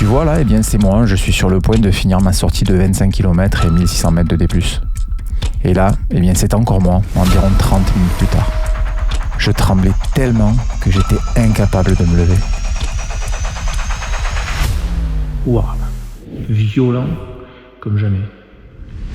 tu vois là, eh bien c'est moi, je suis sur le point de finir ma sortie de 25 km et 1600 mètres de D+. Et là, eh bien c'est encore moi, environ 30 minutes plus tard. Je tremblais tellement que j'étais incapable de me lever. Waouh, violent comme jamais.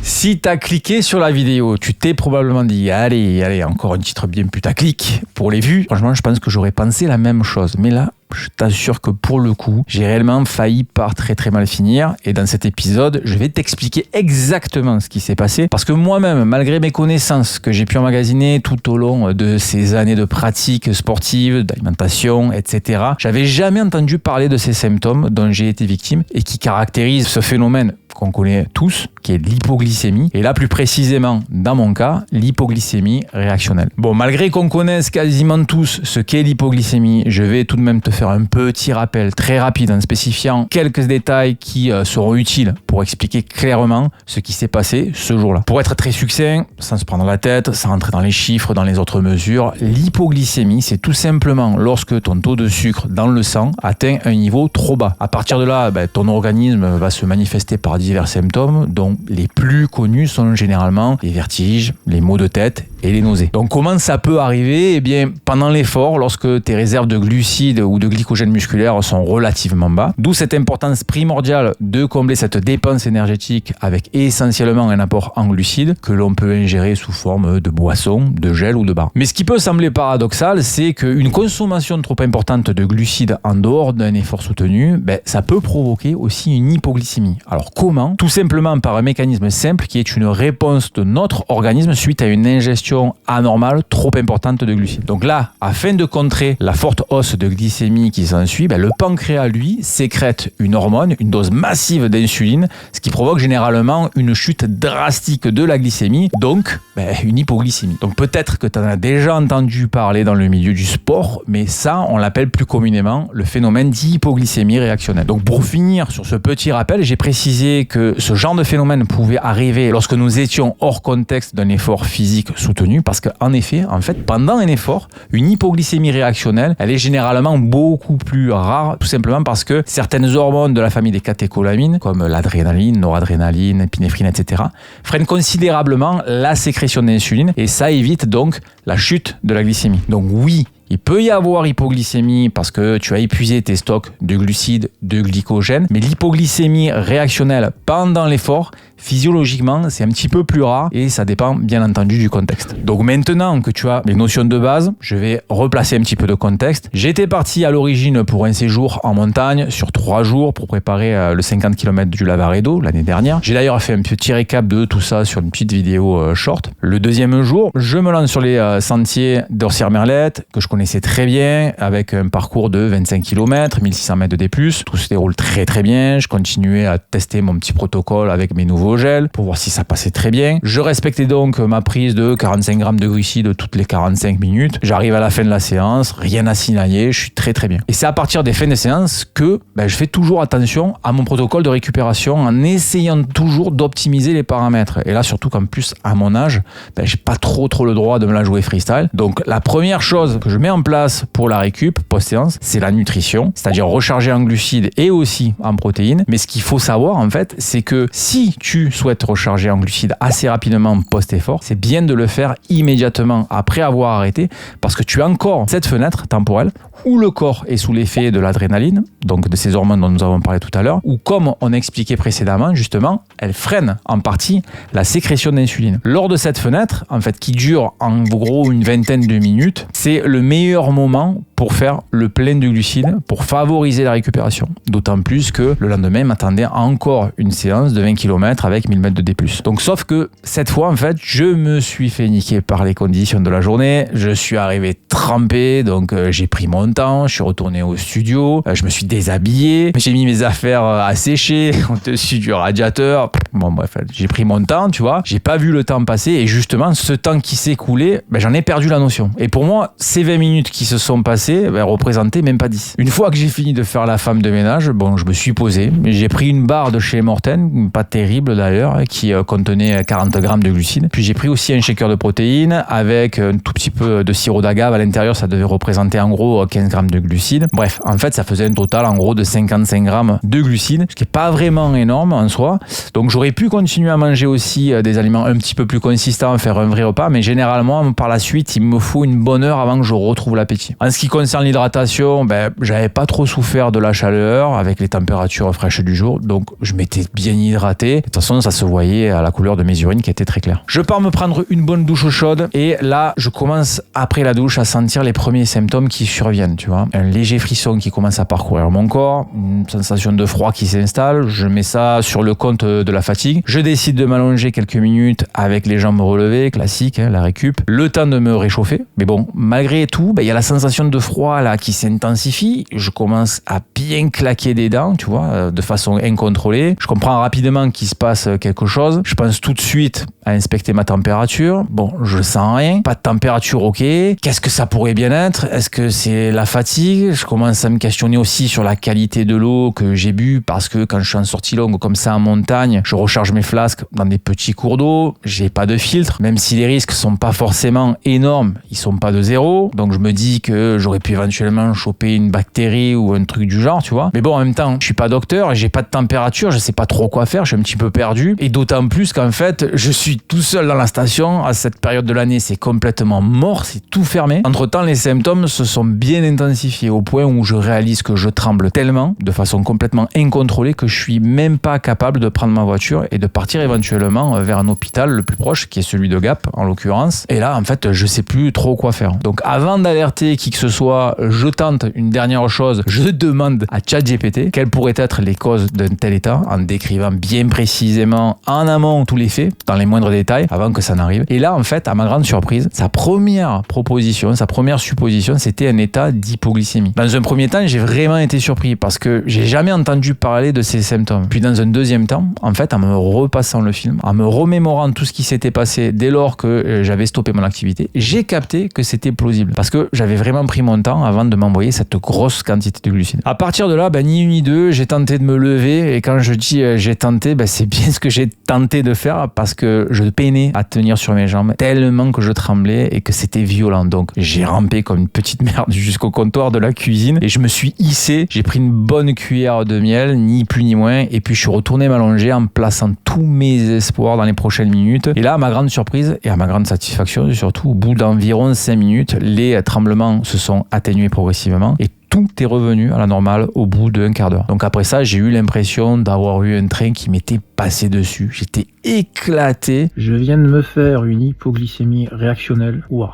Si t'as cliqué sur la vidéo, tu t'es probablement dit allez, encore un titre bien putaclic pour les vues. Franchement, je pense que j'aurais pensé la même chose. Mais là, je t'assure que pour le coup, j'ai réellement failli par très très mal finir. Et dans cet épisode, je vais t'expliquer exactement ce qui s'est passé. Parce que moi-même, malgré mes connaissances que j'ai pu emmagasiner tout au long de ces années de pratique sportive, d'alimentation, etc., j'avais jamais entendu parler de ces symptômes dont j'ai été victime et qui caractérisent ce phénomène qu'on connaît tous, qui est l'hypoglycémie, et là plus précisément, dans mon cas, l'hypoglycémie réactionnelle. Bon, malgré qu'on connaisse quasiment tous ce qu'est l'hypoglycémie, je vais tout de même te faire un petit rappel très rapide en spécifiant quelques détails qui seront utiles pour expliquer clairement ce qui s'est passé ce jour-là. Pour être très succinct, sans se prendre la tête, sans rentrer dans les chiffres, dans les autres mesures, l'hypoglycémie, c'est tout simplement lorsque ton taux de sucre dans le sang atteint un niveau trop bas. À partir de là, ton organisme va se manifester par divers symptômes, dont les plus connus sont généralement les vertiges, les maux de tête et les nausées. Donc comment ça peut arriver ? Eh bien, pendant l'effort, lorsque tes réserves de glucides ou de glycogène musculaire sont relativement bas, d'où cette importance primordiale de combler cette dépense énergétique avec essentiellement un apport en glucides que l'on peut ingérer sous forme de boissons, de gel ou de barres. Mais ce qui peut sembler paradoxal, c'est qu'une consommation trop importante de glucides en dehors d'un effort soutenu, ça peut provoquer aussi une hypoglycémie. Alors comment ? Tout simplement par un mécanisme simple qui est une réponse de notre organisme suite à une ingestion anormale trop importante de glucides. Donc là, afin de contrer la forte hausse de glycémie qui s'ensuit, le pancréas, lui, sécrète une hormone, une dose massive d'insuline, ce qui provoque généralement une chute drastique de la glycémie, donc une hypoglycémie. Donc peut-être que tu en as déjà entendu parler dans le milieu du sport, mais ça, on l'appelle plus communément le phénomène d'hypoglycémie réactionnelle. Donc pour finir sur ce petit rappel, j'ai précisé que ce genre de phénomène pouvait arriver lorsque nous étions hors contexte d'un effort physique soutenu, parce qu'en effet, pendant un effort, une hypoglycémie réactionnelle, elle est généralement beaucoup plus rare, tout simplement parce que certaines hormones de la famille des catécholamines, comme l'adrénaline, noradrénaline, épinéphrine, etc., freinent considérablement la sécrétion d'insuline et ça évite donc la chute de la glycémie. Donc oui, il peut y avoir hypoglycémie parce que tu as épuisé tes stocks de glucides, de glycogène, mais l'hypoglycémie réactionnelle pendant l'effort, physiologiquement, c'est un petit peu plus rare et ça dépend bien entendu du contexte. Donc maintenant que tu as les notions de base, je vais replacer un petit peu de contexte. J'étais parti à l'origine pour un séjour en montagne sur 3 jours pour préparer le 50 km du Lavaredo l'année dernière. J'ai d'ailleurs fait un petit récap de tout ça sur une petite vidéo short. Le deuxième jour, je me lance sur les sentiers d'Orsières-Merlette que je connaissais très bien avec un parcours de 25 km, 1600 mètres de D+. Tout se déroule très très bien. Je continuais à tester mon petit protocole avec mes nouveaux gel pour voir si ça passait très bien. Je respectais donc ma prise de 45 grammes de glucides toutes les 45 minutes. J'arrive à la fin de la séance, rien à signaler, je suis très très bien. Et c'est à partir des fins de séance que je fais toujours attention à mon protocole de récupération en essayant toujours d'optimiser les paramètres. Et là, surtout qu'en plus, à mon âge, j'ai pas trop le droit de me la jouer freestyle. Donc la première chose que je mets en place pour la récup post-séance, c'est la nutrition, c'est-à-dire recharger en glucides et aussi en protéines. Mais ce qu'il faut savoir en fait, c'est que si tu souhaites recharger en glucides assez rapidement post-effort, c'est bien de le faire immédiatement après avoir arrêté parce que tu as encore cette fenêtre temporelle où le corps est sous l'effet de l'adrénaline, donc de ces hormones dont nous avons parlé tout à l'heure, ou comme on expliquait précédemment, justement, elle freine en partie la sécrétion d'insuline. Lors de cette fenêtre, en fait, qui dure en gros une vingtaine de minutes, c'est le meilleur moment pour faire le plein de glucides, pour favoriser la récupération. D'autant plus que le lendemain m'attendait encore une séance de 20 km avec 1000 mètres de D+. Donc sauf que cette fois, en fait, je me suis fait niquer par les conditions de la journée. Je suis arrivé trempé, donc j'ai pris mon temps, je suis retourné au studio, je me suis déshabillé, j'ai mis mes affaires à sécher au-dessus du radiateur. Bon, bref, j'ai pris mon temps, tu vois. J'ai pas vu le temps passer et justement, ce temps qui s'est écoulé, j'en ai perdu la notion. Et pour moi, ces 20 minutes qui se sont passées représentaient même pas 10. Une fois que j'ai fini de faire la femme de ménage, je me suis posé. J'ai pris une barre de chez Morten, pas terrible d'ailleurs, qui contenait 40 grammes de glucides. Puis j'ai pris aussi un shaker de protéines avec un tout petit peu de sirop d'agave à l'intérieur. Ça devait représenter en gros 15 grammes de glucides. Bref, en fait, ça faisait un total en gros de 55 grammes de glucides, ce qui n'est pas vraiment énorme en soi. Donc j'aurais pu continuer à manger aussi des aliments un petit peu plus consistants, faire un vrai repas, mais généralement, par la suite, il me faut une bonne heure avant que je retrouve l'appétit. En ce qui concerne l'hydratation, j'avais pas trop souffert de la chaleur avec les températures fraîches du jour, donc je m'étais bien hydraté. De toute façon, ça se voyait à la couleur de mes urines qui était très claire. Je pars me prendre une bonne douche chaude et là, je commence après la douche à sentir les premiers symptômes qui surviennent, tu vois. Un léger frisson qui commence à parcourir mon corps, une sensation de froid qui s'installe, je mets ça sur le compte de la fatigue. Je décide de m'allonger quelques minutes avec les jambes relevées, classique, la récup, le temps de me réchauffer. Mais bon, malgré tout, il y a la sensation de froid là qui s'intensifie. Je commence à bien claquer des dents, tu vois, de façon incontrôlée. Je comprends rapidement qu'il se passe quelque chose. Je pense tout de suite à inspecter ma température. Bon, je sens rien. Pas de température, ok. Qu'est-ce que ça pourrait bien être? Est-ce que c'est la fatigue? Je commence à me questionner aussi sur la qualité de l'eau que j'ai bu parce que quand je suis en sortie longue comme ça en montagne, je recharge mes flasques dans des petits cours d'eau. J'ai pas de filtre. Même si les risques sont pas forcément énormes, ils sont pas de zéro. Donc je me dis que j'aurais pu éventuellement choper une bactérie ou un truc du genre, tu vois. Mais bon, en même temps, je suis pas docteur, j'ai pas de température, je sais pas trop quoi faire, je suis un petit peu perdu. Et d'autant plus qu'en fait, je suis tout seul dans la station. À cette période de l'année, c'est complètement mort, c'est tout fermé. Entre-temps, les symptômes se sont bien intensifiés au point où je réalise que je tremble tellement, de façon complètement incontrôlée, que je suis même pas capable de prendre ma voiture et de partir éventuellement vers un hôpital le plus proche, qui est celui de Gap, en l'occurrence. Et là, en fait, je sais plus trop quoi faire. Donc, avant d'alerter qui que ce soit, je tente une dernière chose. Je demande à ChatGPT quelles pourraient être les causes d'un tel état, en décrivant bien précisément en amont tous les faits, dans les moindres détails, avant que ça n'arrive. Et là, en fait, à ma grande surprise, sa première proposition, sa première supposition, c'était un état d'hypoglycémie. Dans un premier temps, j'ai vraiment été surpris parce que j'ai jamais entendu parler de ces symptômes. Puis dans un deuxième temps, en fait, en me repassant le film, en me remémorant tout ce qui s'était passé dès lors que j'avais stoppé mon activité, j'ai capté que c'était plausible parce que j'avais vraiment pris mon temps avant de m'envoyer cette grosse quantité de glucides. À partir de là, ni une ni deux, j'ai tenté de me lever et quand je dis j'ai tenté, c'est bien ce que j'ai tenté de faire parce que je peinais à tenir sur mes jambes tellement que je tremblais et que c'était violent. Donc j'ai rampé comme une petite merde jusqu'au comptoir de la cuisine et je me suis hissé, j'ai pris une bonne cuillère de miel, ni plus ni moins, et puis je suis retourné m'allonger en plaçant tous mes espoirs dans les prochaines minutes. Et là, à ma grande surprise et à ma grande satisfaction, surtout au bout d'environ 5 minutes, les tremblements se sont atténués progressivement et tout est revenu à la normale au bout d'un quart d'heure. Donc après ça, j'ai eu l'impression d'avoir eu un train qui m'était passé dessus. J'étais éclaté. Je viens de me faire une hypoglycémie réactionnelle. Waouh,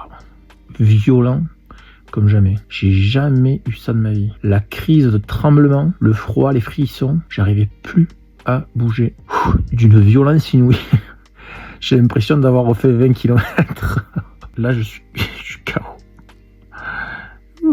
violent comme jamais. J'ai jamais eu ça de ma vie. La crise de tremblement, le froid, les frissons, j'arrivais plus à bouger. D'une violence inouïe. J'ai l'impression d'avoir refait 20 km. Là, je suis KO.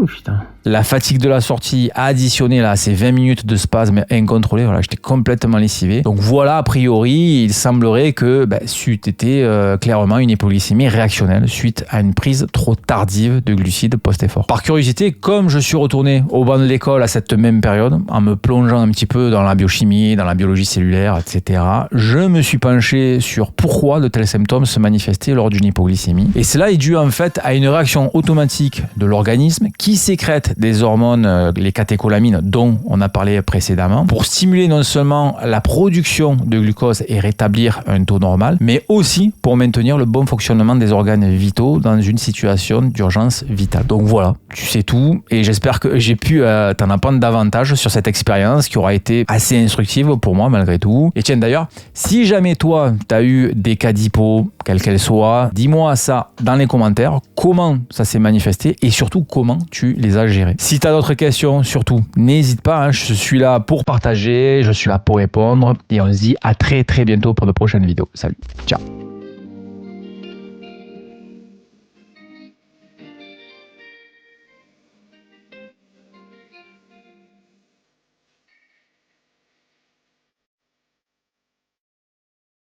Putain. La fatigue de la sortie a additionné là ces 20 minutes de spasme incontrôlé. Voilà, j'étais complètement lessivé. Donc voilà, a priori, il semblerait que c'eût été clairement une hypoglycémie réactionnelle suite à une prise trop tardive de glucides post-effort. Par curiosité, comme je suis retourné au banc de l'école à cette même période, en me plongeant un petit peu dans la biochimie, dans la biologie cellulaire, etc., je me suis penché sur pourquoi de tels symptômes se manifestaient lors d'une hypoglycémie. Et cela est dû en fait à une réaction automatique de l'organisme qui sécrète des hormones, les catécholamines dont on a parlé précédemment, pour stimuler non seulement la production de glucose et rétablir un taux normal, mais aussi pour maintenir le bon fonctionnement des organes vitaux dans une situation d'urgence vitale. Donc voilà, tu sais tout et j'espère que j'ai pu t'en apprendre davantage sur cette expérience qui aura été assez instructive pour moi malgré tout. Et tiens d'ailleurs, si jamais toi tu as eu des cas d'hypo, quelle qu'elle soit, dis-moi ça dans les commentaires, comment ça s'est manifesté et surtout comment tu les as gérés. Si tu as d'autres questions, surtout, n'hésite pas, je suis là pour partager, je suis là pour répondre et on se dit à très très bientôt pour de prochaines vidéos. Salut, ciao.